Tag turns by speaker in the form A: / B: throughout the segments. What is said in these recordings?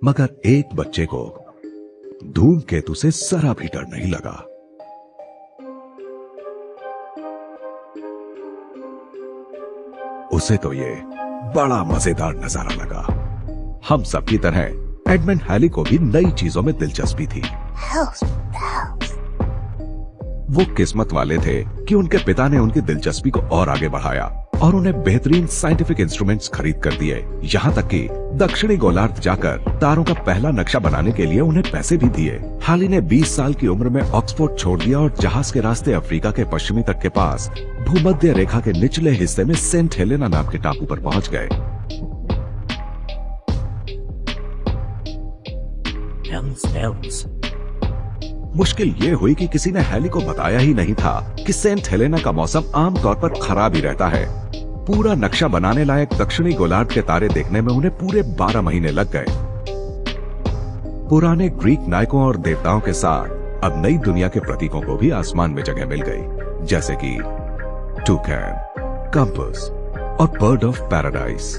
A: मगर एक बच्चे को धूमकेतु से जरा भी डर नहीं लगा। उसे तो ये बड़ा मजेदार नजारा लगा। हम सब की तरह एडमंड हैली को भी नई चीजों में दिलचस्पी थी। वो किस्मत वाले थे कि उनके पिता ने उनकी दिलचस्पी को और आगे बढ़ाया और उन्हें बेहतरीन साइंटिफिक इंस्ट्रूमेंट्स खरीद कर दिए। यहाँ तक कि दक्षिणी गोलार्ध जाकर तारों का पहला नक्शा बनाने के लिए उन्हें पैसे भी दिए। हैली ने 20 साल की उम्र में ऑक्सफोर्ड छोड़ दिया और जहाज के रास्ते अफ्रीका के पश्चिमी तट के पास भूमध्य रेखा के निचले हिस्से में सेंट हेलेना नाम के टापू पर पहुंच गए। मुश्किल ये हुई कि किसी ने हैली को बताया ही नहीं था कि सेंट हेलेना का मौसम आमतौर पर खराब ही रहता है। पूरा नक्शा बनाने लायक दक्षिणी गोलार्ध के तारे देखने में उन्हें पूरे 12 महीने लग गए। पुराने ग्रीक नायकों और देवताओं के साथ अब नई दुनिया के प्रतीकों को भी आसमान में जगह मिल गई, जैसे कि टूकैन, कंपास और बर्ड ऑफ पैराडाइज।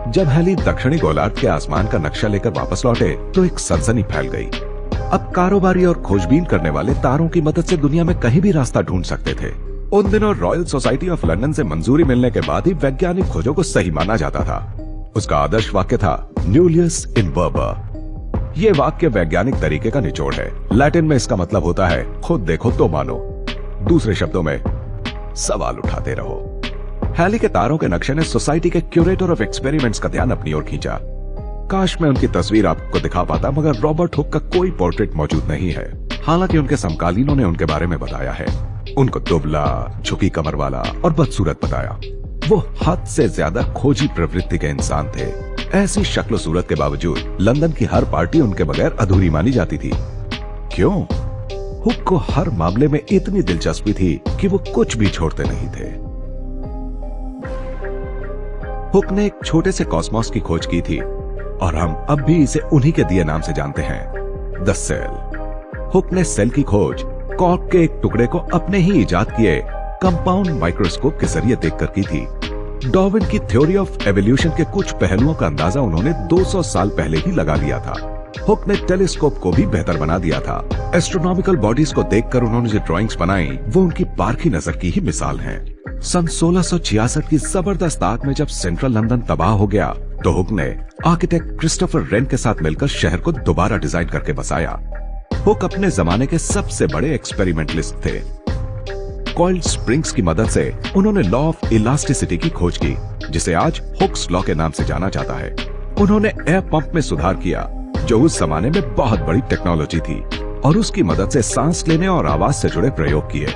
A: जब हैली दक्षिणी गोलार्ध के आसमान का नक्शा लेकर वापस लौटे तो एक सनसनी फैल गई। अब कारोबारी और खोजबीन करने वाले तारों की मदद से दुनिया में कहीं भी रास्ता ढूंढ सकते थे। उन दिनों रॉयल सोसाइटी ऑफ लंदन से मंजूरी मिलने के बाद ही वैज्ञानिक खोजों को सही माना जाता था। उसका आदर्श वाक्य था न्यूलियस इन वर्बा। ये वाक्य वैज्ञानिक तरीके का निचोड़ है। लैटिन में इसका मतलब होता है खुद देखो तो मानो। दूसरे शब्दों में सवाल उठाते रहो। हैली के तारों के नक्शे ने सोसाइटी के क्यूरेटर ऑफ एक्सपेरिमेंट्स का ध्यान अपनी ओर खींचा। काश मैं उनकी तस्वीर आपको दिखा पाता, मगर रॉबर्ट हुक का कोई पोर्ट्रेट मौजूद नहीं है। हालांकि उनके समकालीनों ने उनके बारे में बताया है। उनको दुबला, झुकी कमर वाला और बदसूरत बताया। वो हद से ज्यादा खोजी प्रवृत्ति के इंसान थे। ऐसी शक्ल सूरत के बावजूद लंदन की हर पार्टी उनके बगैर अधूरी मानी जाती थी। क्यों? हुक को हर मामले में इतनी दिलचस्पी थी कि वो कुछ भी छोड़ते नहीं थे। हुक ने एक छोटे से कॉस्मोस की खोज की थी और हम अब भी इसे उन्हीं के दिए नाम से जानते हैं, द सेल। हुक ने सेल की खोज कॉर्क के एक टुकड़े को अपने ही इजाद किए कंपाउंड माइक्रोस्कोप के जरिए देखकर की थी। डार्विन की थ्योरी ऑफ एवोल्यूशन के कुछ पहलुओं का अंदाजा उन्होंने 200 साल पहले ही लगा लिया था। हुक ने टेलीस्कोप को भी बेहतर बना दिया था। एस्ट्रोनॉमिकल बॉडीज को देखकर उन्होंने जो ड्राइंग्स बनाई वो उनकी पारखी नजर की ही मिसाल हैं। सन 1666 की जबरदस्त आग में जब सेंट्रल लंदन तबाह हो गया तो हुक ने आर्किटेक्ट क्रिस्टोफर रेन के साथ मिलकर शहर को दोबारा डिजाइन करके बसाया। हुक अपने जमाने के सबसे बड़े एक्सपेरिमेंटलिस्ट थे। कॉइल्ड स्प्रिंग्स की मदद से उन्होंने लॉ ऑफ इलास्टिसिटी की खोज की, जिसे आज हुक्स लॉ के नाम से जाना जाता है। उन्होंने एयर पंप में सुधार किया, जो उस जमाने में बहुत बड़ी टेक्नोलॉजी थी, और उसकी मदद से सांस लेने और आवाज से जुड़े प्रयोग किए।